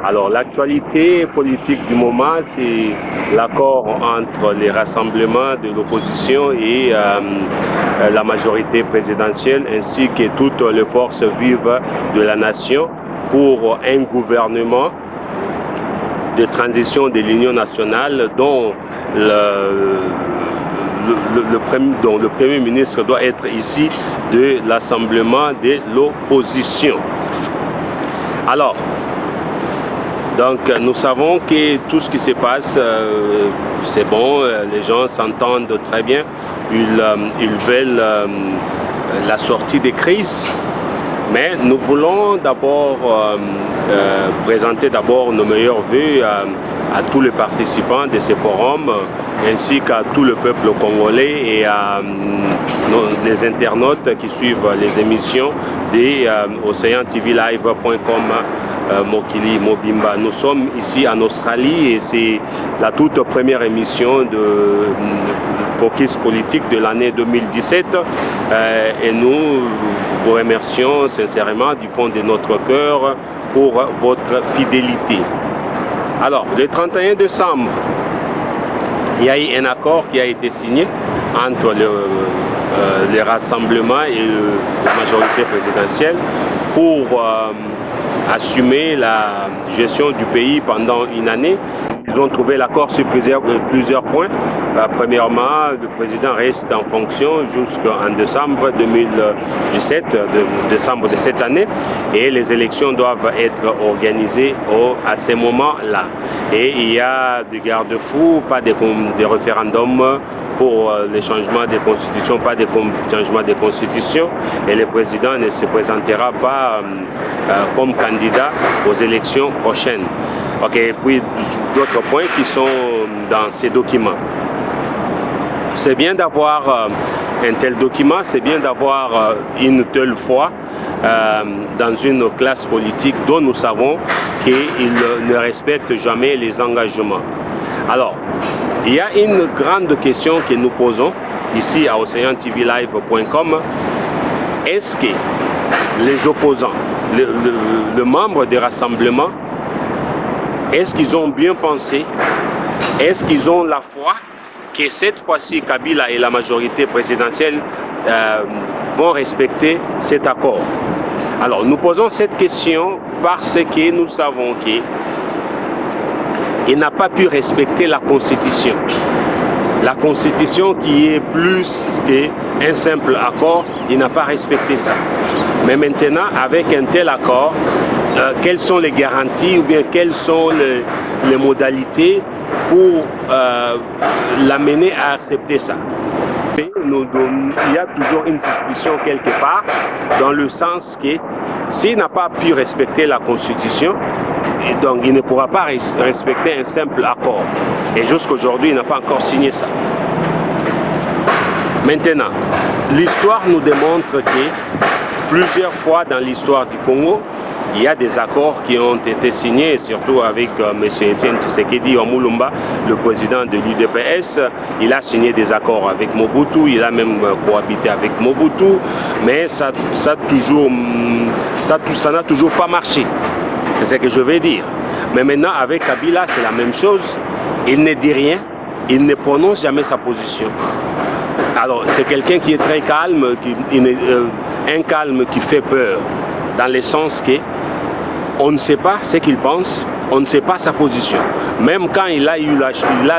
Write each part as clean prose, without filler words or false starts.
Alors, l'actualité politique du moment, c'est l'accord entre les rassemblements de l'opposition et la majorité présidentielle, ainsi que toutes les forces vives de la nation pour un gouvernement de transition de l'Union nationale dont le Premier ministre doit être ici de l'assemblement de l'opposition. Alors, donc nous savons que tout ce qui se passe, c'est bon, les gens s'entendent très bien, ils veulent la sortie des crises, mais nous voulons d'abord présenter d'abord nos meilleurs vœux à tous les participants de ces forums, ainsi qu'à tout le peuple congolais et à les internautes qui suivent les émissions de OceanTVLive.com Mokili Mobimba. Nous sommes ici en Australie et c'est la toute première émission de Focus Politique de l'année 2017 et nous vous remercions sincèrement du fond de notre cœur pour votre fidélité. Alors, le 31 décembre, il y a eu un accord qui a été signé entre les rassemblements et la majorité présidentielle pour assumer la gestion du pays pendant une année. Ils ont trouvé l'accord sur plusieurs points. Premièrement, le président reste en fonction jusqu'en décembre 2017, décembre de cette année, et les élections doivent être organisées à ce moment-là. Et il y a des garde-fous, pas de référendums pour les changements de constitution, pas de changement de constitution, et le président ne se présentera pas comme candidat aux élections prochaines. Ok, et puis d'autres points qui sont dans ces documents. C'est bien d'avoir un tel document, c'est bien d'avoir une telle foi dans une classe politique dont nous savons qu'il ne respecte jamais les engagements. Alors, il y a une grande question que nous posons ici à OceanTVLive.com. Est-ce que les opposants, le membre des rassemblements, est-ce qu'ils ont bien pensé? Est-ce qu'ils ont la foi que cette fois-ci, Kabila et la majorité présidentielle vont respecter cet accord? Alors, nous posons cette question parce que nous savons qu'il n'a pas pu respecter la Constitution. La Constitution qui est plus qu'un simple accord, il n'a pas respecté ça. Mais maintenant, avec un tel accord, quelles sont les garanties ou bien quelles sont les modalités pour l'amener à accepter ça? Il y a toujours une suspicion quelque part, dans le sens que s'il n'a pas pu respecter la Constitution, et donc il ne pourra pas respecter un simple accord. Et jusqu'aujourd'hui, il n'a pas encore signé ça. Maintenant, l'histoire nous démontre que plusieurs fois dans l'histoire du Congo, il y a des accords qui ont été signés, surtout avec M. Etienne Tshisekedi Omulumba, le président de l'UDPS. Il a signé des accords avec Mobutu, il a même cohabité avec Mobutu, mais ça n'a toujours pas marché. C'est ce que je veux dire. Mais maintenant, avec Kabila, c'est la même chose. Il ne dit rien, il ne prononce jamais sa position. Alors, c'est quelqu'un qui est très calme, un calme qui fait peur, dans le sens que on ne sait pas ce qu'il pense, on ne sait pas sa position. Même quand il a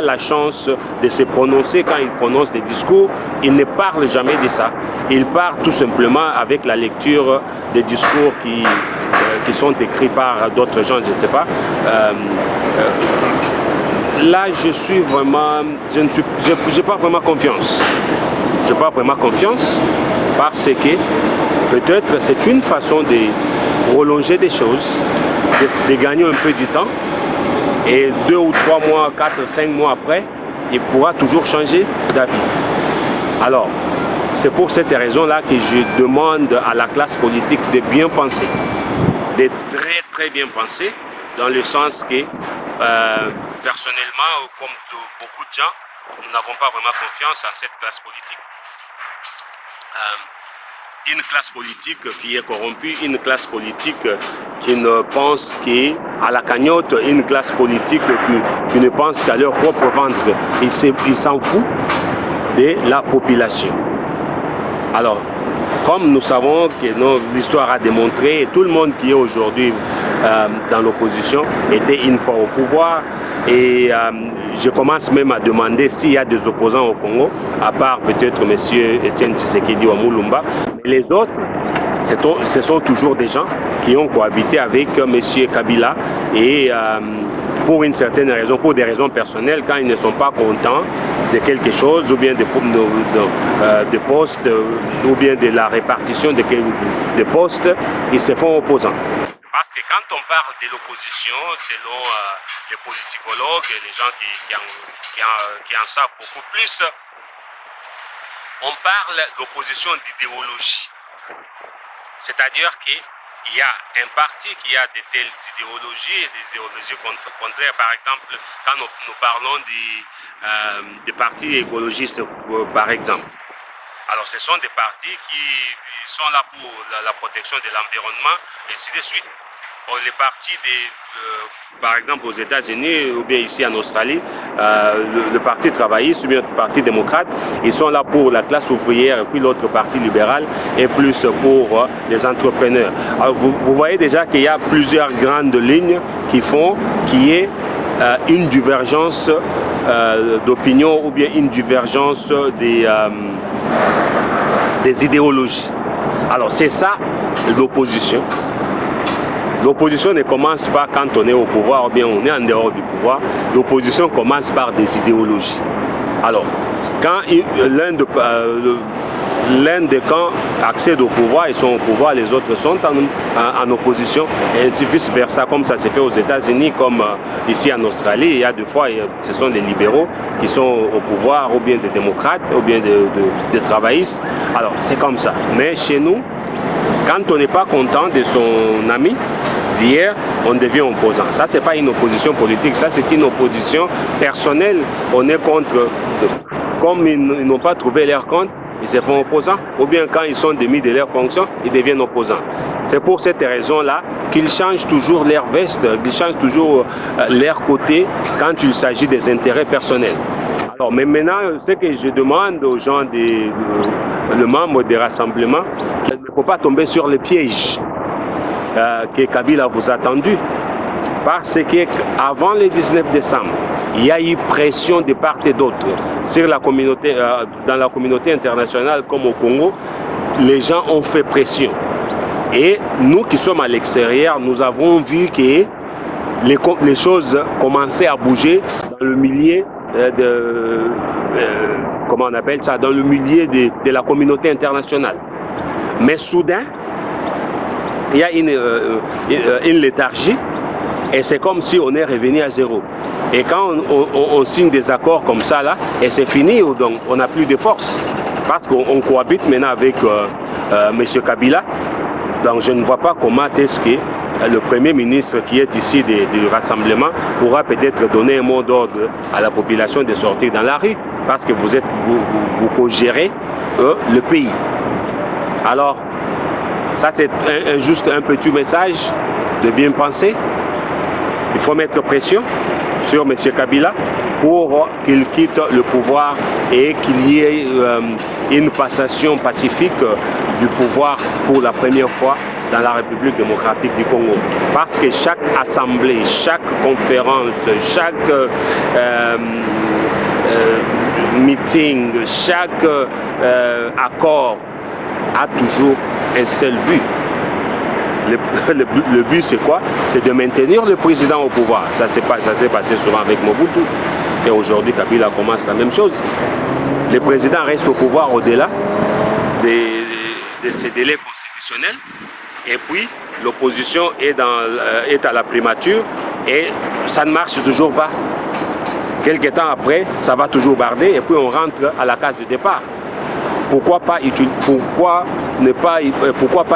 la chance de se prononcer, quand il prononce des discours, il ne parle jamais de ça. Il parle tout simplement avec la lecture des discours qui sont écrits par d'autres gens, je ne sais pas. Là, je suis vraiment, je n'ai pas vraiment confiance. Je n'ai pas vraiment confiance parce que peut-être c'est une façon de prolonger des choses, de gagner un peu du temps. Et 2 ou 3 mois, 4 ou 5 mois après, il pourra toujours changer d'avis. Alors, c'est pour cette raison-là que je demande à la classe politique de bien penser, de très bien penser, dans le sens que, personnellement, comme beaucoup de gens, nous n'avons pas vraiment confiance en cette classe politique. une classe politique qui est corrompue, une classe politique qui ne pense qu'à la cagnotte, une classe politique qui ne pense qu'à leur propre ventre. Ils s'en foutent de la population. Alors, comme nous savons que l'histoire a démontré, tout le monde qui est aujourd'hui dans l'opposition était une fois au pouvoir. Et je commence même à demander s'il y a des opposants au Congo, à part peut-être M. Etienne Tshisekedi ou Moulumba. Mais les autres, ce sont toujours des gens qui ont cohabité avec M. Kabila et pour une certaine raison, pour des raisons personnelles, quand ils ne sont pas contents de quelque chose, ou bien de postes, ou bien de la répartition de postes, ils se font opposants. Parce que quand on parle de l'opposition, selon les politicologues et les gens qui en savent beaucoup plus, on parle d'opposition d'idéologie. C'est-à-dire qu'il y a un parti qui a de telles idéologies et des idéologies contraires. Par exemple, quand nous parlons des partis écologistes, par exemple. Alors, ce sont des partis qui sont là pour la protection de l'environnement, et ainsi de suite. Les partis, par exemple aux États-Unis ou bien ici en Australie, le parti travailliste ou bien le parti démocrate, ils sont là pour la classe ouvrière, et puis l'autre parti libéral est plus pour les entrepreneurs. Alors vous voyez déjà qu'il y a plusieurs grandes lignes qui font qu'il y ait une divergence d'opinion ou bien une divergence des idéologies. Alors c'est ça l'opposition. L'opposition ne commence pas quand on est au pouvoir ou bien on est en dehors du pouvoir. L'opposition commence par des idéologies. Alors, quand l'un des camps accède au pouvoir, ils sont au pouvoir, les autres sont en opposition, et ainsi vice versa, comme ça s'est fait aux États-Unis, comme ici en Australie. Il y a des fois, ce sont des libéraux qui sont au pouvoir, ou bien des démocrates, ou bien des travaillistes. Alors, c'est comme ça. Mais chez nous, quand on n'est pas content de son ami d'hier, on devient opposant. Ça, ce n'est pas une opposition politique, ça, c'est une opposition personnelle. On est contre. Comme ils n'ont pas trouvé leur compte, ils se font opposants. Ou bien quand ils sont démis de leur fonction, ils deviennent opposants. C'est pour cette raison-là qu'ils changent toujours leur veste, qu'ils changent toujours leur côté quand il s'agit des intérêts personnels. Alors, mais maintenant, ce que je demande aux gens, le membre des rassemblements, il ne faut pas tomber sur le piège que Kabila vous a tendu. Parce qu'avant le 19 décembre, il y a eu pression de part et d'autre sur la communauté, dans la communauté internationale comme au Congo. Les gens ont fait pression. Et nous qui sommes à l'extérieur, nous avons vu que les choses commençaient à bouger dans le milieu comment on appelle ça, dans le milieu de la communauté internationale. Mais soudain, il y a une léthargie et c'est comme si on est revenu à zéro. Et quand on signe des accords comme ça, là, et c'est fini, donc on n'a plus de force. Parce qu'on cohabite maintenant avec M. Kabila. Donc je ne vois pas comment est-ce que le Premier ministre qui est ici du rassemblement pourra peut-être donner un mot d'ordre à la population de sortir dans la rue. Parce que vous co-gérez le pays. Alors, ça c'est juste un petit message de bien penser. Il faut mettre pression sur M. Kabila pour qu'il quitte le pouvoir et qu'il y ait une passation pacifique du pouvoir pour la première fois dans la République démocratique du Congo. Parce que chaque assemblée, chaque conférence, chaque meeting, chaque accord a toujours un seul but. Le but, c'est quoi? C'est de maintenir le président au pouvoir. Ça s'est passé souvent avec Mobutu. Et aujourd'hui, Kabila commence la même chose. Le président reste au pouvoir au-delà de ses délais constitutionnels. Et puis, l'opposition est à la primature et ça ne marche toujours pas. Quelques temps après, ça va toujours barder et puis on rentre à la case de départ. Pourquoi pas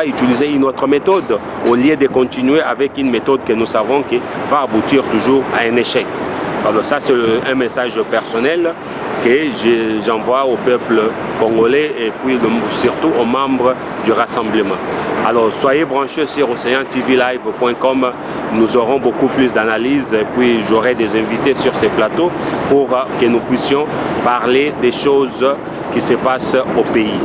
utiliser une autre méthode au lieu de continuer avec une méthode que nous savons qui va aboutir toujours à un échec. Alors ça c'est un message personnel que j'envoie au peuple congolais et puis surtout aux membres du rassemblement. Alors soyez branchés sur OcéanTVLive.com, nous aurons beaucoup plus d'analyses et puis j'aurai des invités sur ces plateaux pour que nous puissions parler des choses qui se passent au pays.